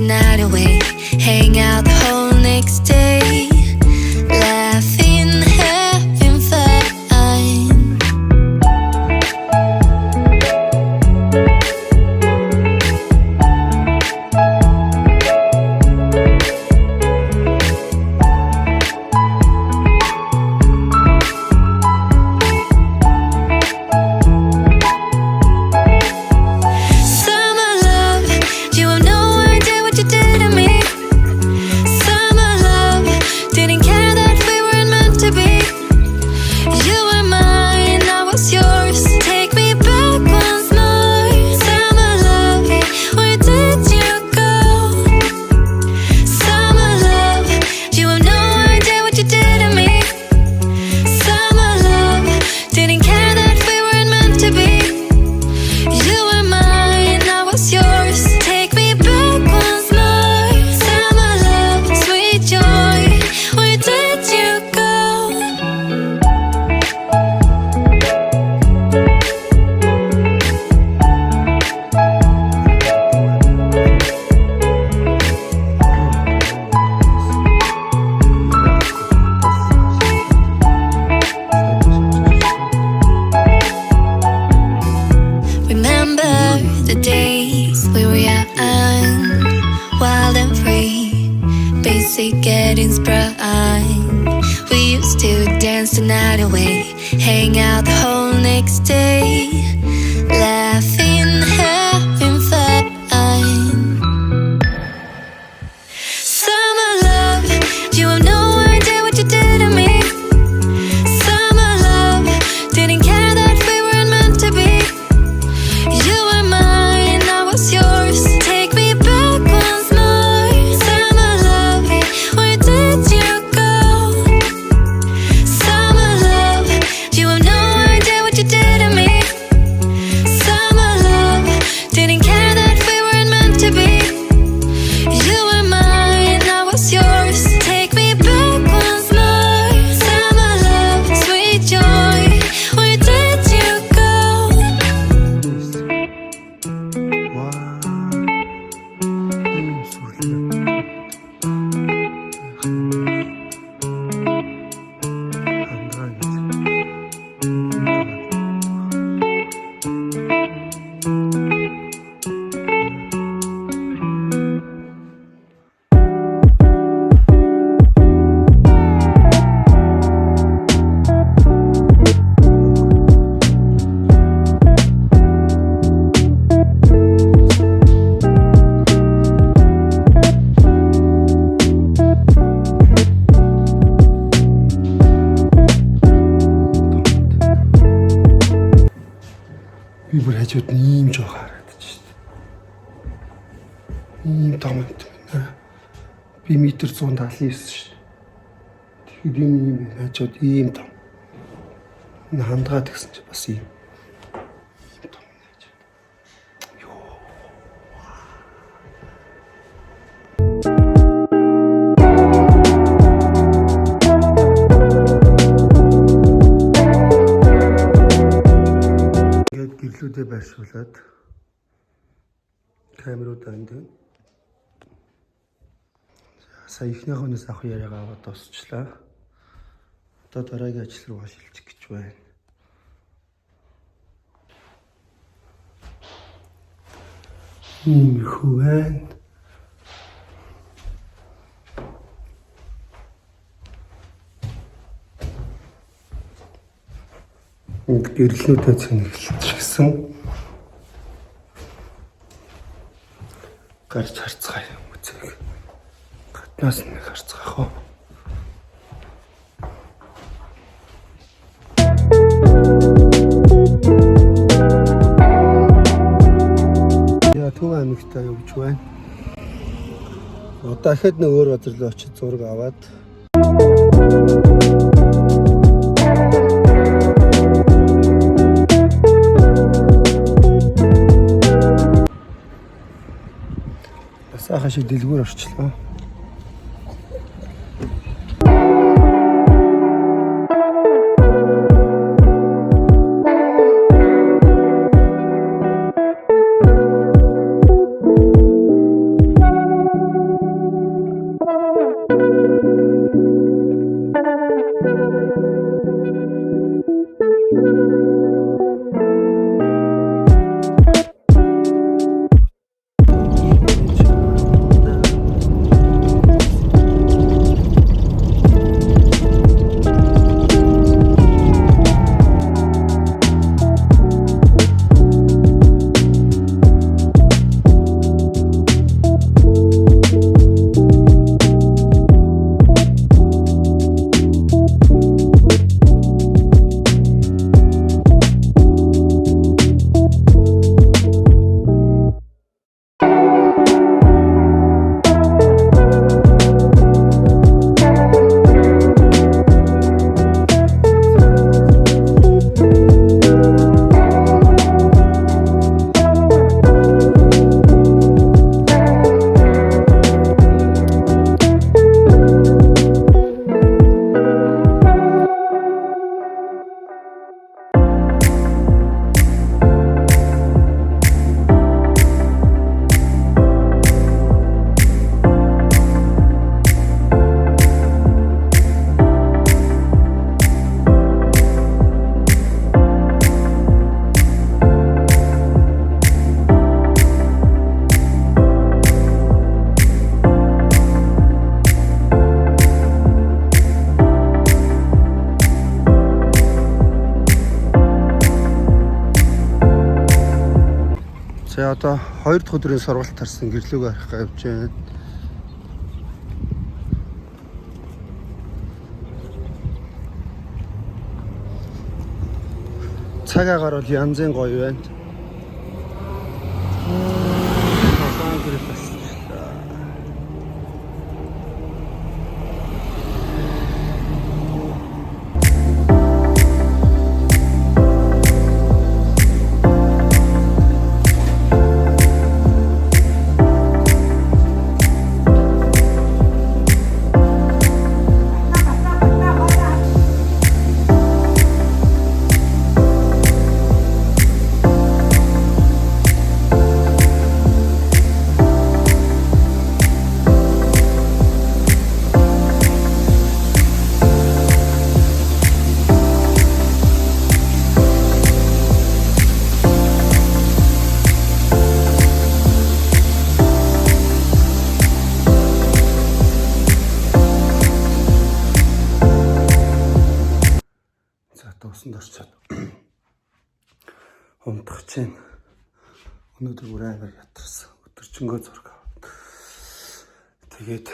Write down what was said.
night away, hang out the whole next day, laughing, having fun. The days we were young, wild and free, basic getting sprung. We used to dance the night away, hang out the whole next day, laughing, having fun. Summer love, you have no idea what you did to me. Summer love, didn't care that we weren't meant to be. You were mine, I was yours. Take me back once more. Summer love, where did you go? Summer love, you have no idea what you did to me. Summer love, didn't care that we weren't meant to be. You were mine, I was yours. Take me back once more. Summer love, sweet joy, where did you go? Би бүр хажууд нь ийм жоо харагдаж байна. Ийм том юм байна. Би метр 179 шүү. Тэгэхэд ийм хажууд ийм том. Энэ хандгаад гэсэн чи бас ийм том хажууд. Йоо. Гэрлүүдээ байршуулад камеруудаа энд сая ихнийх хүнээс авах яриагаа аваад дуусчлаа. Одоо дараагийн ажил руу шилжих гэж байна. Иймэрхүү байна. Гэрлүүдээ цэнэглэжсэн. Гарч харцгаая үзэг. Гаднаас нь харцгаах уу. Яа Төв аймагтаа юу гэж байна? Одоо дахиад нэг өөр газар руу очиж зураг аваад сайхан шиг дэлгүүр орчлоо. одоо 2 дахь өдрийн сургалт тарсан гэрлүүгээ харах явж байна. Цаг агаар бол янзын гоё байна. Улаан гэрэл басчлаа. За дуусанд орчоод унтах чинь өнөөдөр бүр амар ятарсан өдөржингөө зураг аваад тэгээд